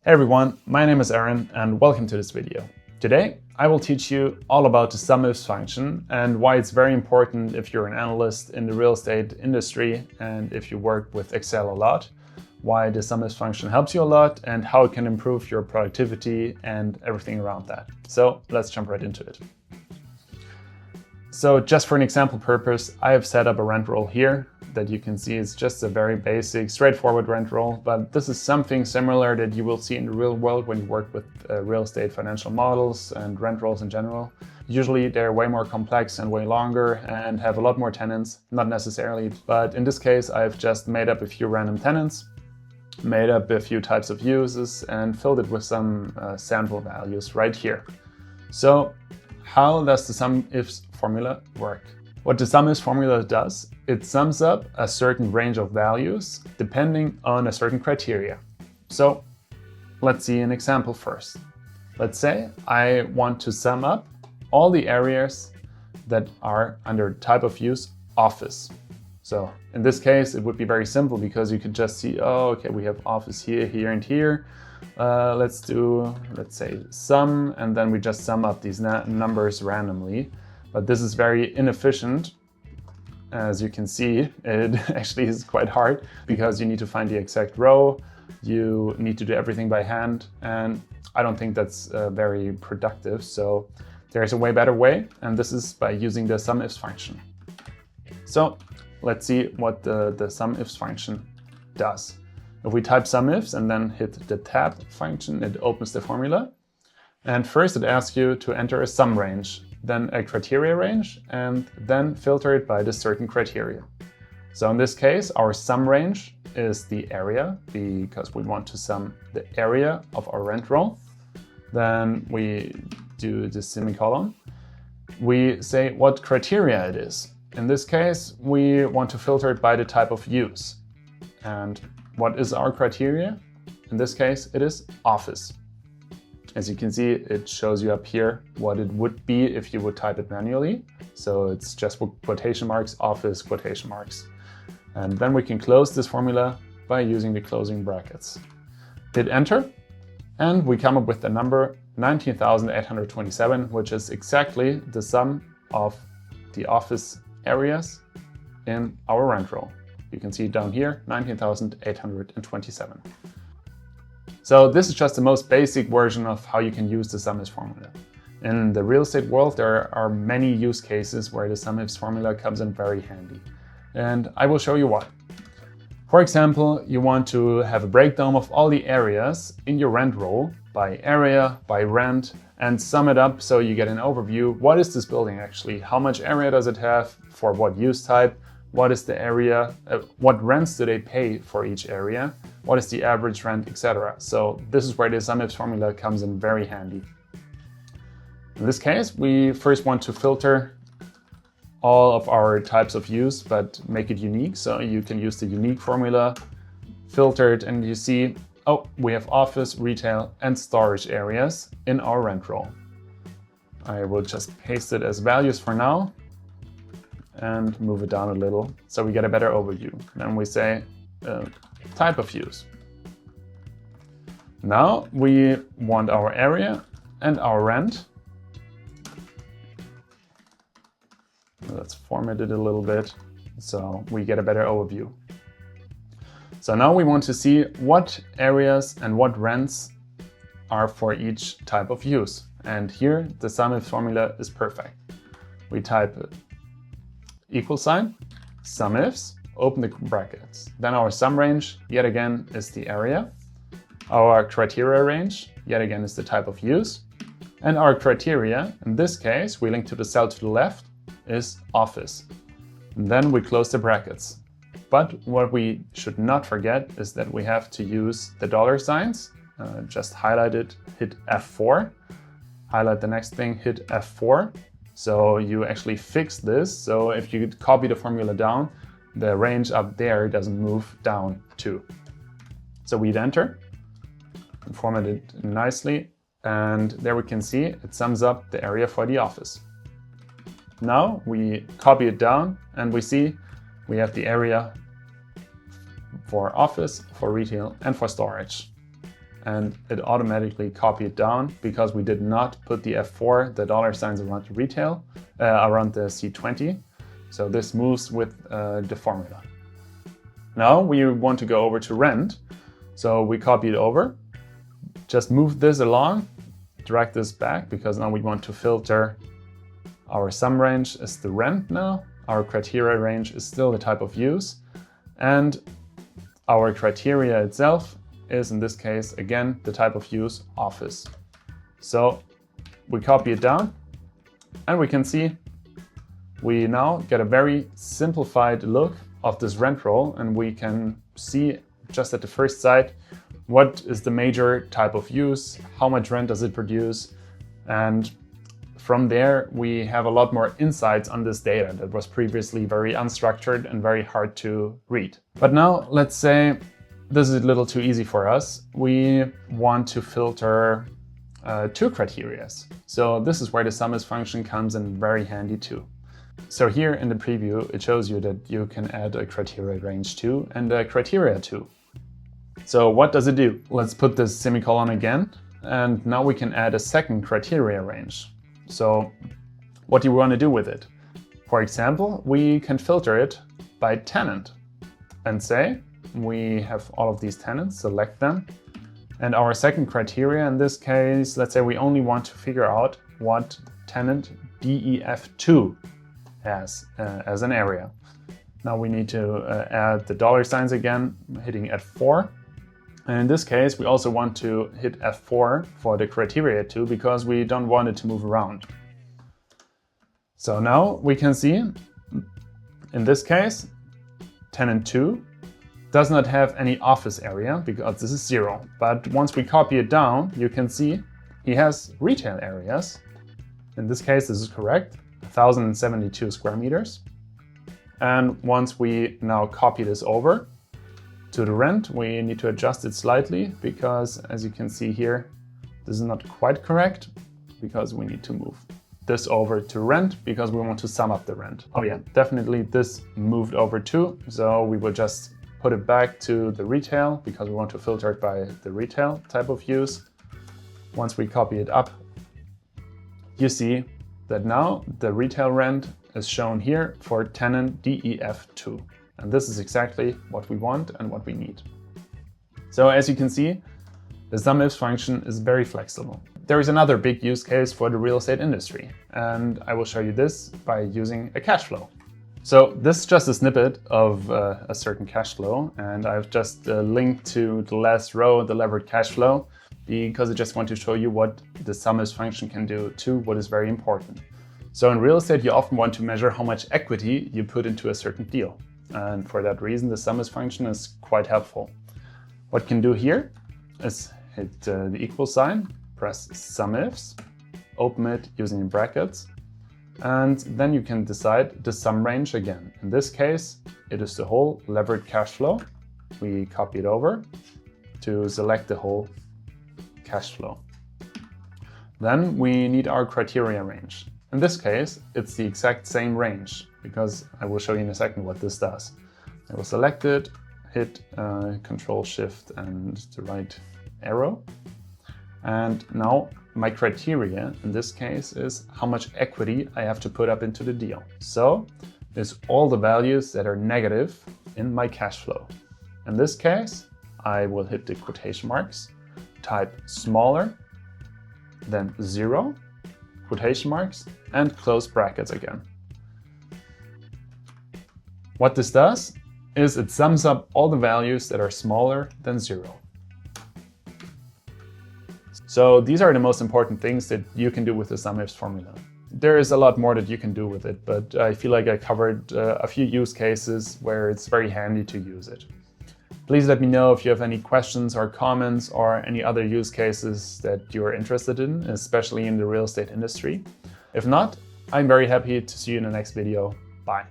Hey everyone, my name is Aaron and welcome to this video. Today I will teach you all about the SUMIFS function and why it's very important if you're an analyst in the real estate industry and if you work with Excel a lot, why the SUMIFS function helps you a lot and how it can improve your productivity and everything around that. So let's jump right into it. So just for an example purpose, I have set up a rent roll here that you can see is just a very basic, straightforward rent roll, but this is something similar that you will see in the real world when you work with real estate financial models and rent rolls in general. Usually they're way more complex and way longer and have a lot more tenants, not necessarily, but in this case I've just made up a few random tenants, made up a few types of uses and filled it with some sample values right here. So how does the SUMIFS formula work? What the SUMIFS formula does, it sums up a certain range of values depending on a certain criteria. So let's see an example first. Let's say I want to sum up all the areas that are under type of use office. So in this case, it would be very simple because you could just see, oh, okay, we have office here, here, and here. Let's say sum, and then we just sum up these numbers randomly. But this is very inefficient. As you can see, it actually is quite hard because you need to find the exact row. You need to do everything by hand, and I don't think that's very productive. So there's a way better way, and this is by using the SUMIFS function. So let's see what the SUMIFS function does. If we type SUMIFS and then hit the tab function, it opens the formula. And first it asks you to enter a sum range, then a criteria range, and then filter it by this certain criteria. So in this case, our sum range is the area because we want to sum the area of our rent roll. Then we do the semicolon. We say what criteria it is. In this case, we want to filter it by the type of use. And what is our criteria? In this case, it is office. As you can see, it shows you up here what it would be if you would type it manually. So it's just quotation marks, office, quotation marks. And then we can close this formula by using the closing brackets. Hit enter, and we come up with the number 19,827, which is exactly the sum of the office areas in our rent roll. You can see it down here, 19,827. So this is just the most basic version of how you can use the SUMIFS formula. In the real estate world, there are many use cases where the SUMIFS formula comes in very handy. And I will show you why. For example, you want to have a breakdown of all the areas in your rent roll by area, by rent, and sum it up so you get an overview. What is this building actually? How much area does it have? For what use type? What is the area? What rents do they pay for each area? What is the average rent, etc. So this is where the SUMIFS formula comes in very handy. In this case, we first want to filter all of our types of use, but make it unique. So you can use the unique formula, filter it, and you see, oh, we have office, retail, and storage areas in our rent roll. I will just paste it as values for now and move it down a little so we get a better overview. Then we say type of use. Now we want our area and our rent. Let's format it a little bit so we get a better overview. So now we want to see what areas and what rents are for each type of use. And here the SUMIFS formula is perfect. We type equal sign, SUMIFS, open the brackets. Then our sum range, yet again, is the area. Our criteria range, yet again, is the type of use. And our criteria, in this case, we link to the cell to the left, is office. And then we close the brackets. But what we should not forget is that we have to use the dollar signs. Just highlight it, hit F4. Highlight the next thing, hit F4. So you actually fix this. So if you copy the formula down, the range up there doesn't move down too. So we hit enter and format it nicely. And there we can see it sums up the area for the office. Now we copy it down and we see we have the area for office, for retail, and for storage. and it automatically copied down because we did not put the F4, the dollar signs around the retail, around the C20. So this moves with the formula. Now we want to go over to rent. So we copy it over, just move this along, drag this back because now we want to filter. Our sum range is the rent now. Our criteria range is still the type of use. And our criteria itself is, in this case, again, the type of use office. So we copy it down and we can see we now get a very simplified look of this rent roll, and we can see just at the first sight what is the major type of use, how much rent does it produce, and from there we have a lot more insights on this data that was previously very unstructured and very hard to read. But now let's say this is a little too easy for us. We want to filter two criteria. So this is where the SUMIFS function comes in very handy too. So here in the preview, it shows you that you can add a criteria range 2 and a criteria 2. So what does it do? Let's put this semicolon again, and now we can add a second criteria range. So what do you want to do with it? For example, we can filter it by tenant and say we have all of these tenants, select them. And our second criteria in this case, let's say we only want to figure out what tenant DEF2 has as an area. Now we need to add the dollar signs again, hitting F4. And in this case, we also want to hit F4 for the criteria 2 because we don't want it to move around. So now we can see, in this case, tenant 2 does not have any office area because this is 0. But once we copy it down, you can see he has retail areas. In this case, this is correct, 1,072 square meters. And once we now copy this over to the rent, we need to adjust it slightly because, as you can see here, this is not quite correct because we need to move this over to rent because we want to sum up the rent. Oh yeah, definitely this moved over too. So we will just put it back to the retail because we want to filter it by the retail type of use. Once we copy it up, you see that now the retail rent is shown here for tenant DEF2. And this is exactly what we want and what we need. So as you can see, the SUMIFS function is very flexible. There is another big use case for the real estate industry, and I will show you this by using a cash flow. So this is just a snippet of a certain cash flow, and I've just linked to the last row, the levered cash flow, because I just want to show you what the SUMIFS function can do too, what is very important. So in real estate, you often want to measure how much equity you put into a certain deal. And for that reason, the SUMIFS function is quite helpful. What you can do here is hit the equal sign, press SUMIFS, open it using brackets, and then you can decide the sum range again. In this case, it is the whole levered cash flow. We copy it over to select the whole cash flow. Then we need our criteria range. In this case, it's the exact same range because I will show you in a second what this does. I will select it, hit Control Shift and the right arrow. And now my criteria in this case is how much equity I have to put up into the deal. So it's all the values that are negative in my cash flow. In this case, I will hit the quotation marks, type smaller than 0, quotation marks, and close brackets again. What this does is it sums up all the values that are smaller than 0. So these are the most important things that you can do with the SUMIFS formula. There is a lot more that you can do with it, but I feel like I covered a few use cases where it's very handy to use it. Please let me know if you have any questions or comments or any other use cases that you're interested in, especially in the real estate industry. If not, I'm very happy to see you in the next video. Bye.